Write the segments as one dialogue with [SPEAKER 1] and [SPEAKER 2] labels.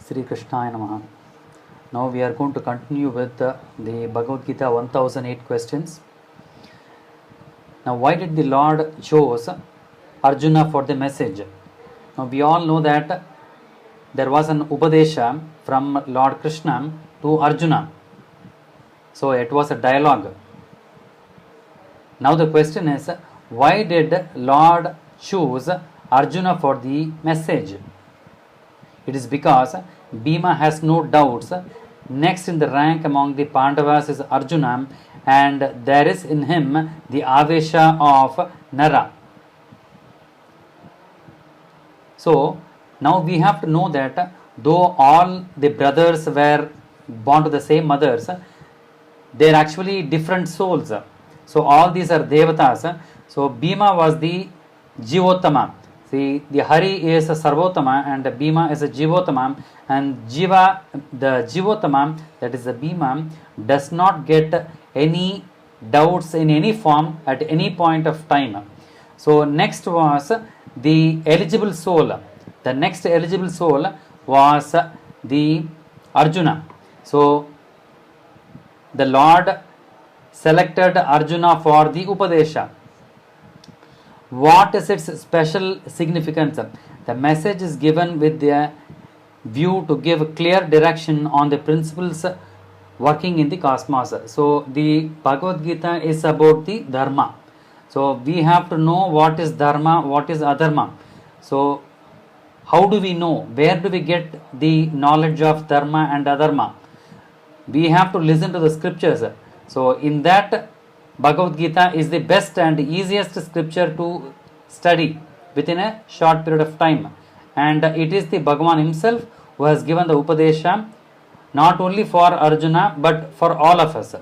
[SPEAKER 1] Sri Krishnaya Namaha. Now we are going to continue with the Bhagavad Gita 1008 questions. Now, why did the Lord chose Arjuna for the message? Now we all know that there was an Upadesha from Lord Krishna to Arjuna. So it was a dialogue. Now the question is, why did Lord choose Arjuna for the message? It is because Bhima has no doubts. Next in the rank among the Pandavas is Arjuna, and there is in him the Avesha of Nara. So now we have to know that though all the brothers were born to the same mothers, they are actually different souls. So all these are Devatas. So Bhima was the Jivottama. See, the Hari is a Sarvottama and Bhima is a Jivottama, and Jiva, the Jivottama, that is the Bhima, does not get any doubts in any form at any point of time. So next was the eligible soul. The next eligible soul was the Arjuna. So the Lord selected Arjuna for the Upadesha. What is its special significance? The message is given with the view to give clear direction on the principles working in the cosmos. So the Bhagavad Gita is about the Dharma. So we have to know what is Dharma, what is Adharma. So how do we know? Where do we get the knowledge of Dharma and Adharma? We have to listen to the scriptures. So in that, Bhagavad Gita is the best and easiest scripture to study within a short period of time. And it is the Bhagavan himself who has given the Upadesha not only for Arjuna but for all of us.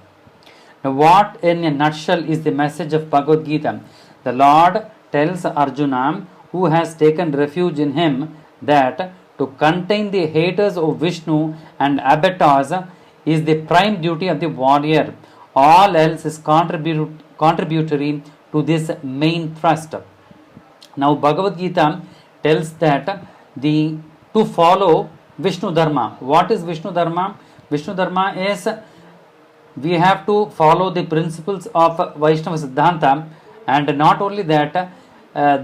[SPEAKER 1] Now, what in a nutshell is the message of Bhagavad Gita? The Lord tells Arjuna, who has taken refuge in him, that to contain the haters of Vishnu and abettors is the prime duty of the warrior. All else is contributory to this main thrust. Now Bhagavad Gita tells that to follow Vishnu Dharma. What is Vishnu Dharma? Vishnu Dharma is we have to follow the principles of Vaishnava Siddhanta, and not only that,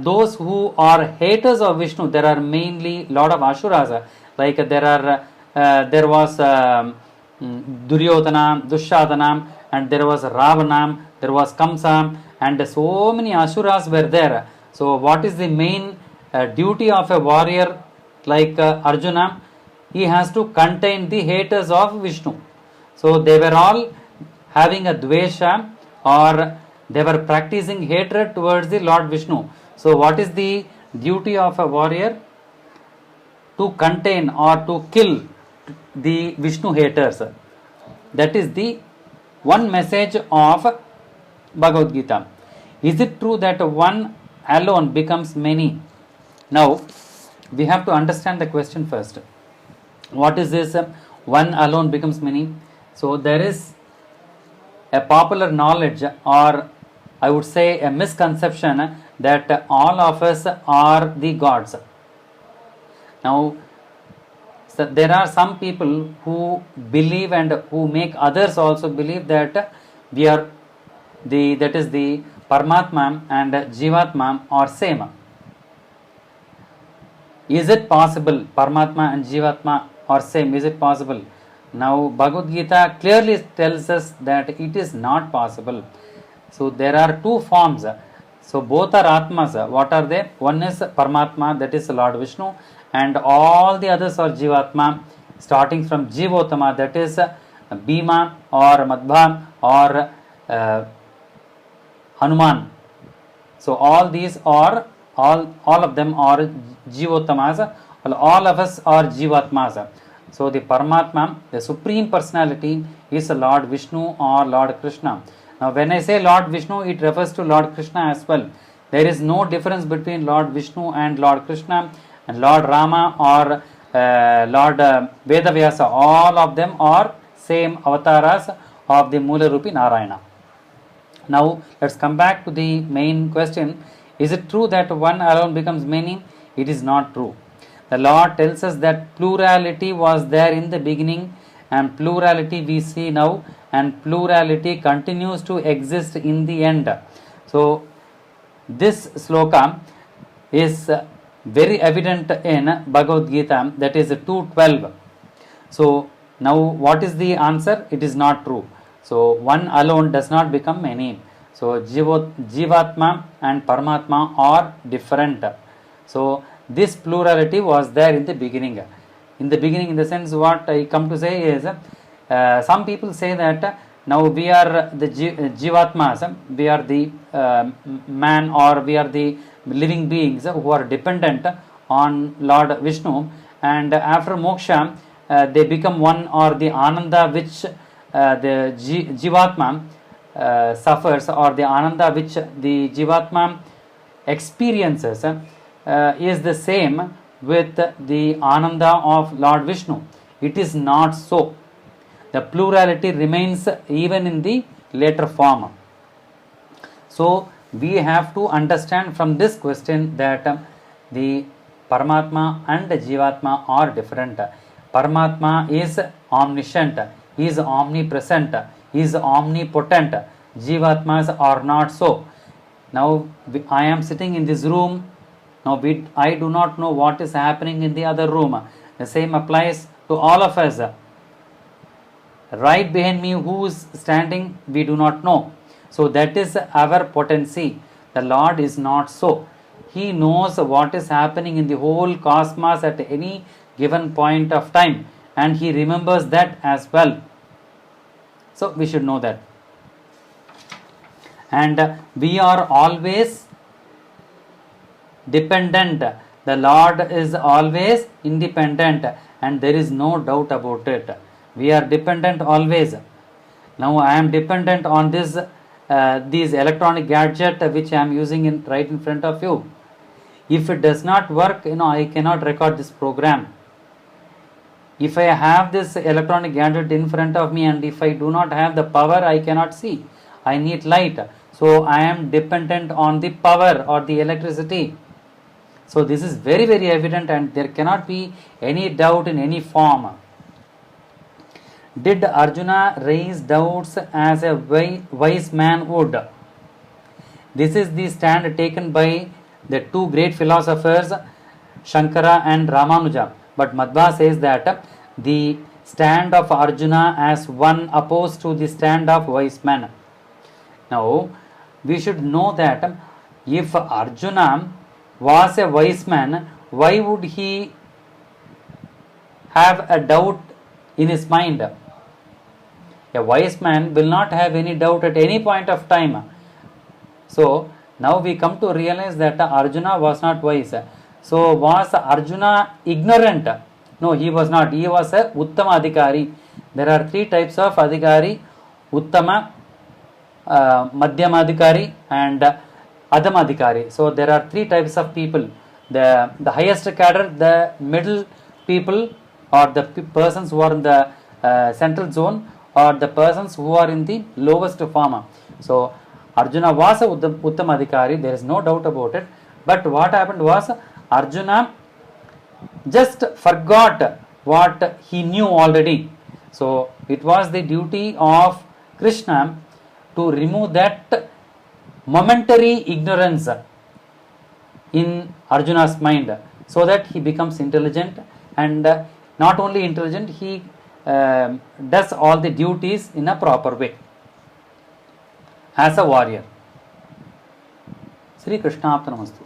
[SPEAKER 1] those who are haters of Vishnu, there are mainly lot of Asuras, like there was Duryodhana, Dushadana, and there was Ravana, there was Kamsa, and so many Asuras were there. So what is the main duty of a warrior like Arjuna? He has to contain the haters of Vishnu. So they were all having a dvesha, or they were practicing hatred towards the Lord Vishnu. So what is the duty of a warrior? To contain or to kill the Vishnu haters. That is the one message of Bhagavad Gita. Is it true that one alone becomes many? Now we have to understand the question first. What is this one alone becomes many? So there is a popular knowledge, or I would say a misconception, that all of us are the gods. Now so there are some people who believe and who make others also believe that we are that is the Paramatma and Jivatma are same. Is it possible Paramatma and Jivatma are same? Is it possible? Now Bhagavad Gita clearly tells us that it is not possible. So there are two forms. So both are Atmas. What are they? One is Paramatma, that is Lord Vishnu, and all the others are Jivatma, starting from Jivottama, that is Bhima or Madhva or Hanuman. So all these are all of them are Jivottamas. All of us are Jivatmas. So the Paramatma, the Supreme Personality, is Lord Vishnu or Lord Krishna. Now when I say Lord Vishnu, it refers to Lord Krishna as well. There is no difference between Lord Vishnu and Lord Krishna and Lord Rama or Lord Vedavyasa. All of them are same avatars of the Mula Rupi Narayana. Now let's come back to the main question. Is it true that one alone becomes many? It is not true. The Lord tells us that plurality was there in the beginning, and plurality we see now, and plurality continues to exist in the end. So this sloka is very evident in Bhagavad Gita, that is 2:12. So now what is the answer? It is not true. So one alone does not become many. So Jivatma and Paramatma are different. So this plurality was there in the beginning. In the beginning, in the sense, what I come to say is, some people say that now we are the Jivatmas, we are the man, or we are the living beings who are dependent on Lord Vishnu, and after moksha they become one, or the Ananda which the Jivatma suffers, or the Ananda which the Jivatma experiences is the same with the Ananda of Lord Vishnu. It is not so. The plurality remains even in the later form. So we have to understand from this question that the Paramatma and the Jivatma are different. Paramatma is omniscient, he is omnipresent, he is omnipotent. Jivatmas are not so. Now I am sitting in this room. Now I do not know what is happening in the other room. The same applies to all of us. Right behind me, who is standing, we do not know. So that is our potency. The Lord is not so. He knows what is happening in the whole cosmos at any given point of time, and he remembers that as well. So we should know that. And we are always dependent. The Lord is always independent, and there is no doubt about it. We are dependent always. Now I am dependent on this these electronic gadget which I am using right in front of you. If it does not work, I cannot record this program. If I have this electronic gadget in front of me, and if I do not have the power, I cannot see. I need light. So I am dependent on the power or the electricity. So this is very, very evident, and there cannot be any doubt in any form. Did Arjuna raise doubts as a wise man would? This is the stand taken by the two great philosophers, Shankara and Ramanuja. But Madhva says that the stand of Arjuna as one opposed to the stand of wise man. Now, we should know that if Arjuna was a wise man, why would he have a doubt in his mind? A wise man will not have any doubt at any point of time. So now we come to realize that Arjuna was not wise. So was Arjuna ignorant? No, he was not. He was a Uttama Adhikari. There are three types of Adhikari: Uttama, Madhyama Adhikari, and Adhama Adhikari. So there are three types of people: the highest cadre, the middle people, or the persons who are in the central zone, or the persons who are in the lowest form. So Arjuna was a Uttama Adhikari, there is no doubt about it. But what happened was, Arjuna just forgot what he knew already. So it was the duty of Krishna to remove that momentary ignorance in Arjuna's mind, so that he becomes intelligent, and not only intelligent, he does all the duties in a proper way as a warrior. Sri Krishna Arpanamastu.